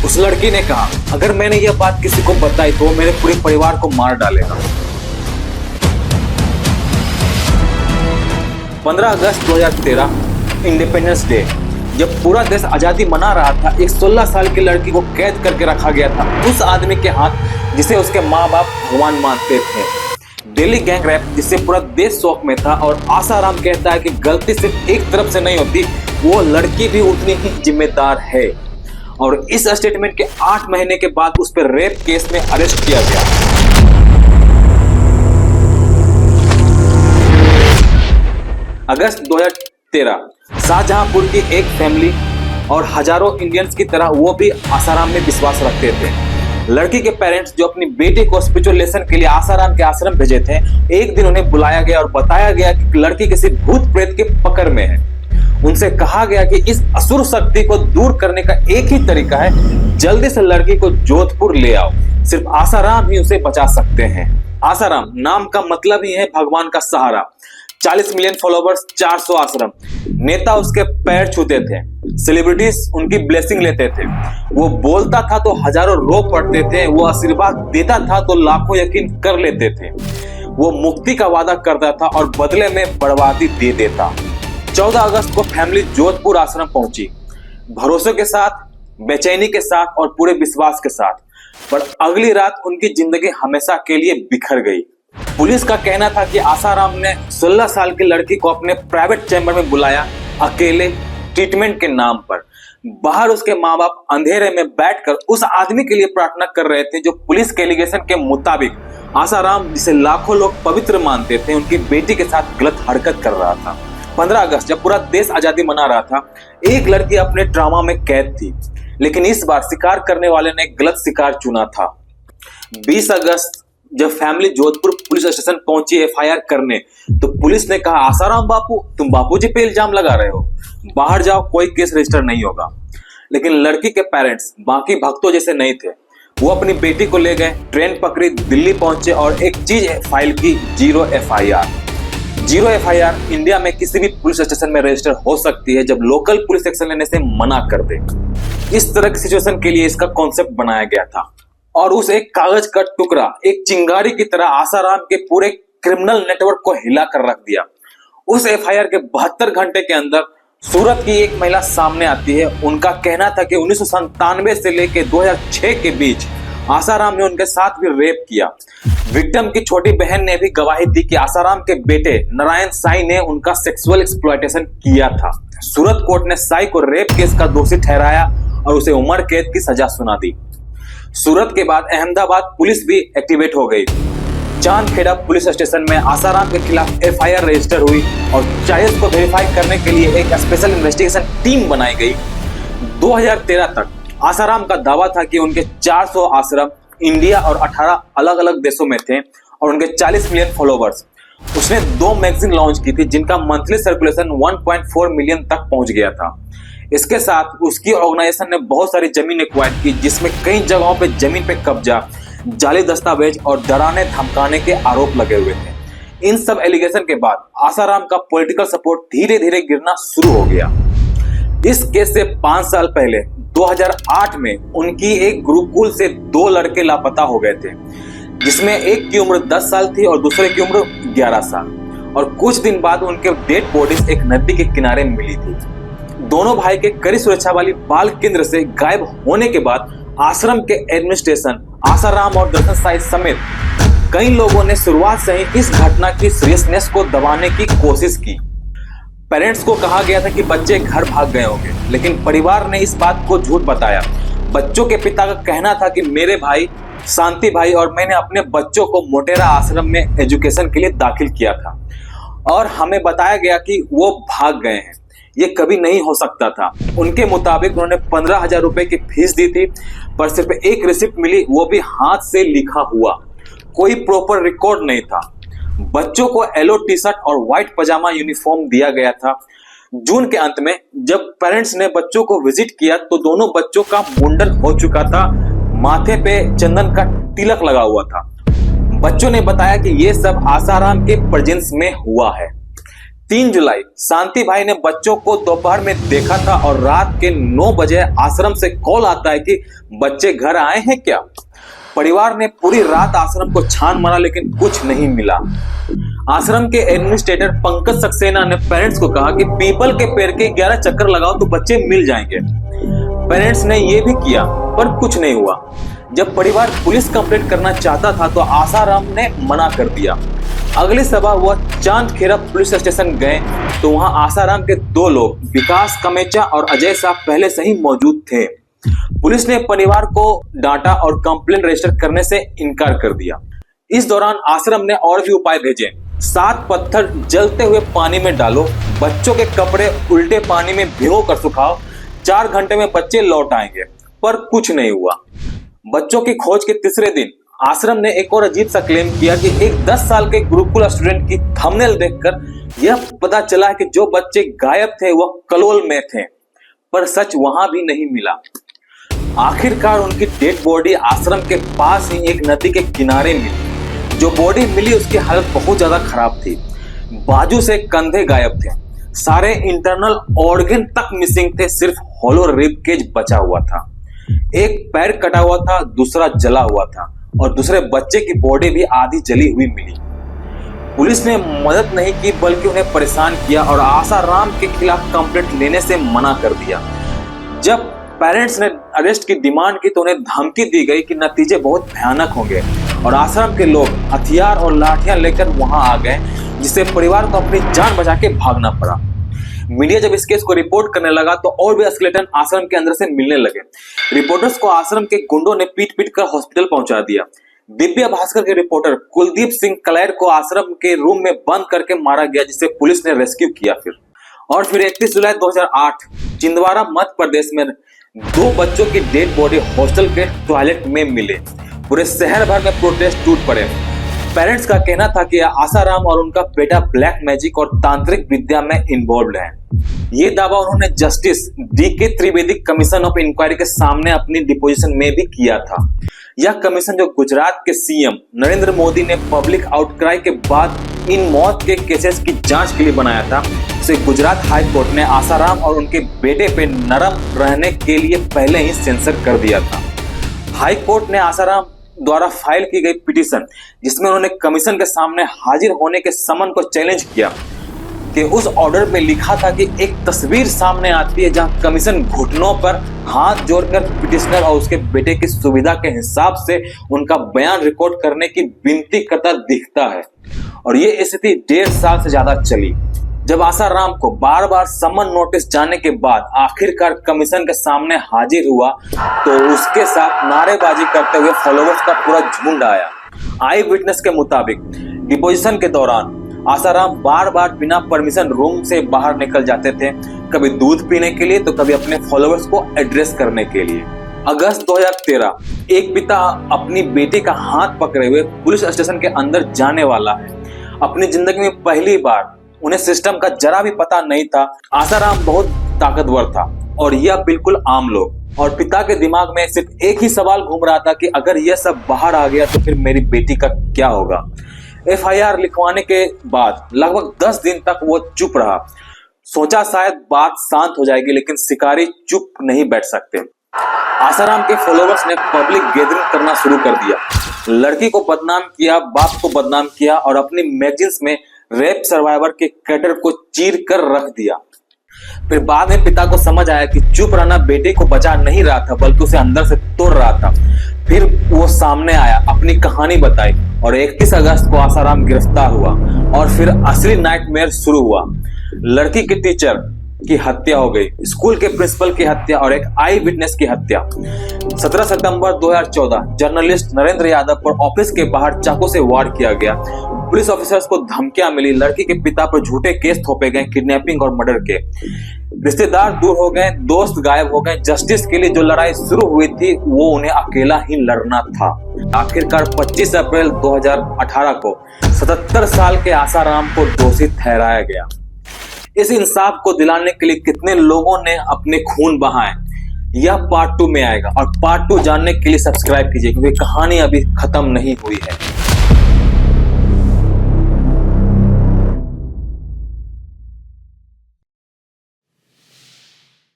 उस लड़की ने कहा, अगर मैंने यह बात किसी को बताई तो वो मेरे पूरे परिवार को मार डालेगा। 15 अगस्त 2013 इंडिपेंडेंस डे, जब पूरा देश आजादी मना रहा था, एक 16 साल की लड़की को कैद करके रखा गया था उस आदमी के हाथ जिसे उसके माँ बाप भगवान मानते थे। दिल्ली गैंग रैप जिससे पूरा देश शौक में था, और आसाराम कहता है कि गलती सिर्फ एक तरफ से नहीं होती, वो लड़की भी उतनी ही जिम्मेदार है। और इस स्टेटमेंट के 8 महीने के बाद उस पर रेप केस में अरेस्ट किया गया। अगस्त 2013 शाहजहांपुर की एक फैमिली और हजारों इंडियंस की तरह वो भी आसाराम में विश्वास रखते थे। लड़की के पेरेंट्स जो अपनी बेटी को स्पिरिचुअल लेसन के लिए आसाराम के आश्रम भेजे थे, एक दिन उन्हें बुलाया गया और बताया गया कि लड़की किसी भूत प्रेत के पकड़ में है। उनसे कहा गया कि इस असुर शक्ति को दूर करने का एक ही तरीका है, जल्दी से लड़की को जोधपुर ले आओ, सिर्फ आसाराम ही उसे बचा सकते हैं। आसाराम नाम का मतलब ही है भगवान का सहारा। 40 मिलियन फॉलोवर्स, 400 आश्रम, नेता उसके पैर छूते थे, सेलिब्रिटीज उनकी ब्लेसिंग लेते थे। वो बोलता था तो हजारों रो पड़ते थे, वो आशीर्वाद देता था तो लाखों यकीन कर लेते थे। वो मुक्ति का वादा करता था और बदले में बर्बादी दे देता। 14 अगस्त को फैमिली जोधपुर आश्रम पहुंची, भरोसे के साथ, बेचैनी के साथ और पूरे विश्वास के साथ। पर अगली रात उनकी जिंदगी हमेशा के लिए बिखर गई। पुलिस का कहना था कि आसाराम ने 16 साल की लड़की को अपने प्राइवेट चैम्बर में बुलाया, अकेले, ट्रीटमेंट के नाम पर। बाहर उसके माँ बाप अंधेरे में बैठकर उस आदमी के लिए प्रार्थना कर रहे थे जो पुलिस के एलिगेशन के मुताबिक आसाराम, जिसे लाखों लोग पवित्र मानते थे, उनकी बेटी के साथ गलत हरकत कर रहा था। 15 अगस्त जब पूरा देश आजादी मना रहा था, एक लड़की अपने ट्रॉमा में कैद थी, लेकिन इस बार शिकार करने वाले ने गलत शिकार चुना था। 20 अगस्त जब फैमिली जोधपुर पुलिस स्टेशन पहुंची एफआईआर करने, तो पुलिस ने कहा, आसाराम बापू, तुम बापूजी पे इल्जाम लगा रहे हो, बाहर जाओ, कोई केस रजिस्टर नहीं होगा। लेकिन लड़की के पेरेंट्स बाकी भक्तों जैसे नहीं थे। वो अपनी बेटी को ले गए, ट्रेन पकड़ी, दिल्ली पहुंचे और एक चीज फाइल की, 0 एफआईआर। 0 एफआईआर इंडिया में किसी भी पुलिस स्टेशन में रजिस्टर हो सकती है जब लोकल पुलिस एक्शन लेने से मना कर दे। इस तरह की सिचुएशन के लिए इसका कॉन्सेप्ट बनाया गया था। और उस एक कागज का टुकड़ा एक चिंगारी की तरह आसाराम के पूरे क्रिमिनल नेटवर्क को हिला कर रख दिया। उस एफआईआर के 72 घंटे के अंदर सूरत की एक महिला सामने आती है। उनका कहना था कि 1997 से लेकर 2006 के बीच आसाराम ने उनके साथ भी रेप किया। विक्टिम की छोटी बहन ने भी गवाही दी कि आसाराम के बेटे नारायण साई ने उनका सेक्सुअल एक्सप्लॉयटेशन किया था। सूरत कोर्ट ने साई को रेप केस का दोषी ठहराया और उसे उम्र कैद की सजा सुना दी। सूरत के बाद अहमदाबाद पुलिस भी एक्टिवेट हो गई। चांदखेड़ा पुलिस स्टेशन में आसाराम के खिलाफ एफआईआर रजिस्टर हुई और चार्जेस को वेरीफाई करने के लिए एक स्पेशल इन्वेस्टिगेशन टीम बनाई गई। 2013 तक आसाराम का दावा था कि उनके 400 आश्रम इंडिया और 18 अलग अलग देशों में थे और उनके 40 मिलियन फॉलोवर्स। उसने 2 मैगजीन लॉन्च की थी जिनका मंथली सर्कुलेशन 1.4 मिलियन तक पहुंच गया था। इसके साथ उसकी ऑर्गेनाइजेशन ने बहुत सारी जमीन एक्वायर की, जिसमें कई जगहों पे जमीन पे कब्जा, जाली दस्तावेज और डराने धमकाने के आरोप लगे हुए थे। इन सब एलिगेशन के बाद आसाराम का पॉलिटिकल सपोर्ट धीरे धीरे गिरना शुरू हो गया। इस केस से 5 साल पहले 2008 में उनकी एक गुरुकुल से 2 लड़के लापता हो गए थे, जिसमें एक की उम्र 10 साल थी और दूसरे की उम्र 11 साल। और कुछ दिन बाद उनके डेड बॉडीज एक नदी के किनारे मिली थी। दोनों भाई के कड़ी सुरक्षा वाली बाल केंद्र से गायब होने के बाद आश्रम के एडमिनिस्ट्रेशन, आसाराम और दर्शन साई समेत कई लोगों ने शुरुआत से ही इस घटना की सीरियसनेस को दबाने की कोशिश की। पेरेंट्स को कहा गया था कि बच्चे घर भाग गए होंगे, लेकिन परिवार ने इस बात को झूठ बताया। बच्चों के पिता का कहना था कि मेरे भाई, शांति भाई और मैंने अपने बच्चों को मोटेरा आश्रम में एजुकेशन के लिए दाखिल किया था और हमें बताया गया कि वो भाग गए हैं। ये कभी नहीं हो सकता था। उनके मुताबिक उन्होंने 15,000 रुपए की फीस दी थी, पर सिर्फ एक रिसिप्ट मिली, वो भी हाथ से लिखा हुआ, कोई प्रॉपर रिकॉर्ड नहीं था। बच्चों को येलो टी शर्ट और व्हाइट पजामा यूनिफॉर्म दिया गया था। जून के अंत में जब पेरेंट्स ने बच्चों को विजिट किया तो दोनों बच्चों का मुंडन हो चुका था, माथे पे चंदन का तिलक लगा हुआ था। बच्चों ने बताया कि ये सब आसाराम के प्रेजेंस में हुआ है। 3 जुलाई शांति भाई ने बच्चों को दोपहर में देखा था और रात के 9 बजे आश्रम से कॉल आता है कि बच्चे घर आए हैं क्या। परिवार ने पूरी रात आश्रम को छान मारा लेकिन कुछ नहीं मिला। आश्रम के एडमिनिस्ट्रेटर पंकज सक्सेना ने पेरेंट्स को कहा कि पीपल के पेड़ के 11 चक्कर लगाओ तो बच्चे मिल जाएंगे। पेरेंट्स ने ये भी किया पर कुछ नहीं हुआ। जब परिवार पुलिस कंप्लेंट करना चाहता था तो आसाराम ने मना कर दिया। अगली सुबह वह चांदखेड़ा पुलिस स्टेशन गए तो वहां आसाराम के 2 लोग विकास कमेचा और अजय साहब पहले से ही मौजूद थे। पुलिस ने परिवार को डांटा और कंप्लेंट रजिस्टर करने से इनकार कर दिया। इस दौरान आश्रम ने और भी उपाय भेजे। 7 पत्थर जलते हुए पानी में डालो, बच्चों के कपड़े उल्टे पानी में भिगो कर सुखाओ, 4 घंटे में बच्चे लौट आएंगे। पर कुछ नहीं हुआ। बच्चों की खोज के तीसरे दिन आश्रम ने एक और अजीब सा क्लेम किया कि एक 10 साल के गुरुकुल स्टूडेंट की थंबनेल देखकर यह पता चला कि जो बच्चे गायब थे वह कलोल में थे। पर सच वहां भी नहीं मिला। आखिरकार उनकी डेड बॉडी आश्रम के पास ही एक नदी के किनारे मिली। जो बॉडी मिली उसकी हालत बहुत ज्यादा खराब थी। बाजू से कंधे गायब थे, सारे इंटरनल ऑर्गन तक मिसिंग थे, सिर्फ हॉलो रिब केज बचा हुआ था। एक पैर कटा हुआ था, दूसरा जला हुआ था और दूसरे बच्चे की बॉडी भी आधी जली हुई मिली। पुलिस ने मदद नहीं की बल्कि उन्हें परेशान किया और आसाराम के खिलाफ कंप्लेंट लेने से मना कर दिया। जब पेरेंट्स ने अरेस्ट की डिमांड की तो उन्हें धमकी दी गई कि नतीजे बहुत भयानक होंगे और आश्रम के लोग हथियार और लाठियां लेकर वहां आ गए, जिससे परिवार को अपनी जान बचा के भागना पड़ा। मीडिया जब इस केस को रिपोर्ट करने लगा तो और भी एस्केलेटन आश्रम के अंदर से मिलने लगे। रिपोर्टर्स को आश्रम के गुंडों ने पीट पीट कर हॉस्पिटल पहुंचा दिया। दिव्य भास्कर के रिपोर्टर कुलदीप सिंह कलैर को आश्रम के रूम में बंद करके मारा गया, जिसे पुलिस ने रेस्क्यू किया। फिर 31 जुलाई 2008 छिंदवाड़ा मध्य प्रदेश में 2 बच्चों की डेड बॉडी हॉस्टल के टॉयलेट में मिले। पूरे शहर भर में प्रोटेस्ट टूट पड़े। पेरेंट्स का कहना था कि आसाराम और उनका बेटा ब्लैक मैजिक और तांत्रिक विद्या में इन्वॉल्व है। ये दावा उन्होंने justice DK Trivedi commission of inquiry के सामने अपनी डिपोजिशन में भी किया था। यह कमीशन जो गुजरात के CM नरेंद्र मोदी ने पब्लिक आउटक्राई के बाद इन मौत के केसेस की जांच के लिए बनाया था, उसे गुजरात हाई कोर्ट ने आसाराम और उनके बेटे पे नरम रहने के लिए पहले ही सेंसर कर दिया था। हाई कोर्ट ने आसाराम द्वारा फाइल की गई पिटीशन, जिसमें उन्होंने कमीशन के सामने हाजिर होने के समन को चैलेंज किया, कि उस ऑर्डर में लिखा था कि एक तस्वीर सामने आती है जहां कमीशन घुटनों पर हाथ जोड़कर पिटिशनर और उसके बेटे की सुविधा के हिसाब से उनका बयान रिकॉर्ड करने की विनती करता दिखता है। और ये स्थिति 1.5 साल से ज्यादा चली। जब आसाराम को बार बार समन नोटिस जाने के बाद आखिरकार कमीशन के सामने हाजिर हुआ तो उसके साथ नारेबाजी करते हुए फॉलोअर्स का पूरा झुंड आया। आई विटनेस के मुताबिक डिपोजिशन के दौरान आसाराम बार बार बिना परमिशन रूम से बाहर निकल जाते थे, कभी दूध पीने के लिए तो कभी अपने फॉलोअर्स को एड्रेस करने के लिए। अगस्त 2013 एक पिता अपनी बेटी का हाथ पकड़े हुए पुलिस स्टेशन के अंदर जाने वाला है। अपनी जिंदगी में पहली बार उन्हें सिस्टम का जरा भी पता नहीं था। आसाराम बहुत ताकतवर था और यह बिल्कुल आम लोग, और पिता के दिमाग में सिर्फ एक ही सवाल घूम रहा था कि अगर यह सब बाहर आ गया तो फिर मेरी बेटी का क्या होगा। FIR लिखवाने के बाद लगभग 10 दिन तक वो चुप रहा। सोचा शायद बात शांत हो जाएगी, लेकिन शिकारी चुप नहीं बैठ सकते। आसाराम के फॉलोअर्स ने पब्लिक गैदरिंग करना शुरू कर दिया। लड़की को बदनाम किया, बाप को बदनाम किया और अपनी मैगजीन्स में रेप सर्वाइवर के कैरेक्टर को चीर कर रख दिया। फिर बाद में पिता को समझ आया कि चुप रहना बेटे को बचा नहीं रहा था बल्कि उसे अंदर से तोड़ रहा था। फिर वो सामने आया, अपनी कहानी बताई और 31 अगस्त को आसाराम गिरफ्तार हुआ। और फिर असली नाइटमेयर शुरू हुआ। लड़की के टीचर की हत्या हो गई, स्कूल के प्रिंसिपल की हत्या और एक आई विटनेस की हत्या। 17 सितंबर 2014 जर्नलिस्ट नरेंद्र यादव पर ऑफिस के बाहर चाकू से वार किया गया। पुलिस ऑफिसर्स को धमकियां मिली, लड़की के पिता पर झूठे केस थोपे गए, किडनैपिंग और मर्डर के। रिश्तेदार दूर हो गए, दोस्त गायब हो गए। जस्टिस के लिए जो लड़ाई शुरू हुई थी वो उन्हें अकेला ही लड़ना था। आखिरकार 25 अप्रैल 2018 को 77 साल के आसाराम को दोषी ठहराया गया। इस इंसाफ को दिलाने के लिए कितने लोगों ने अपने खून बहाए, यह पार्ट 2 में आएगा। और पार्ट 2 जानने के लिए सब्सक्राइब कीजिए, क्योंकि कहानी अभी खत्म नहीं हुई है।